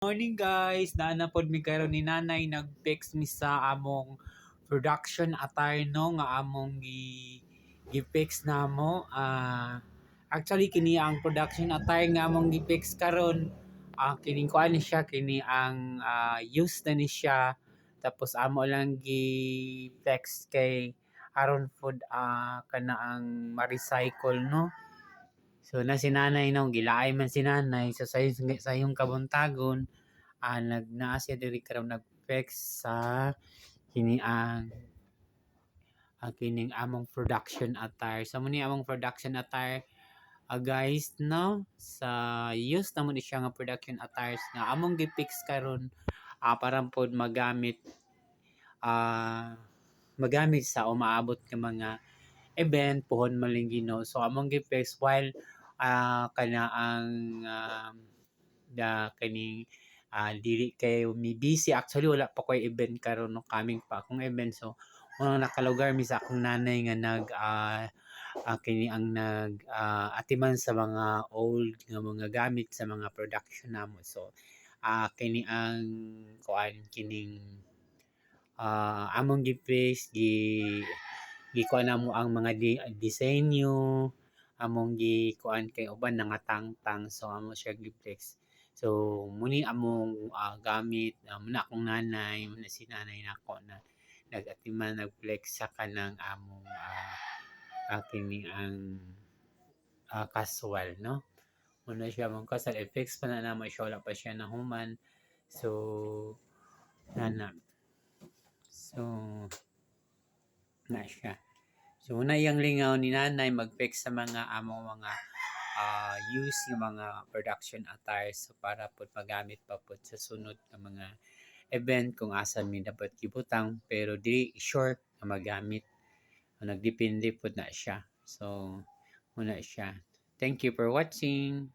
Morning guys, naana pod mi karon ni nanay nag-text mi sa among production attire no nga among gi-fix namo. Actually kini ang production attire nga among gi-fix karon. Kining kuan ni siya, kini ang use na ni siya. Tapos amo lang gi-flex kay aron food kana ang ma-recycle no. So na si nanay no, gilaay man si nanay so sa yung kabuntagon naa siya diri karon nag-flex sa kini ang kining among production attire. So muni among production attire guys no, sa use na mo ni siya nga production attires nga among gi-fix karon para pod magamit sa umaabot nga mga event puhon malingino. So among gi-fix while kana ang kaning dili kay mi busy. Actually wala pa ko'y event karon no, coming pa akong event. So unang nakalugar mi sa akong nanay nga kini ang atiman sa mga old nga mga gamit sa mga production namo. So kini ang kuan kining among gi-fix gikuan namo ang mga disenyo among gikuan kay uban nangatangtang. So amo siya gi-flex. So muni among gamit muna akong nanay, muna si nanay nako na nag-atiman nag-flex sa kanang among kini ang casual no. Muna siya mong casual i-fix pa na namo siya, wala pa siya nahuman. So nana. So na siya. So una yang lingaw ni nanay mag-fix sa mga among mga use yung mga production attires so para po magamit pa po sa sunod na mga event kung asa mi dapat gibutang pero di sure na magamit. Nagdepende po na siya. So muna siya. Thank you for watching.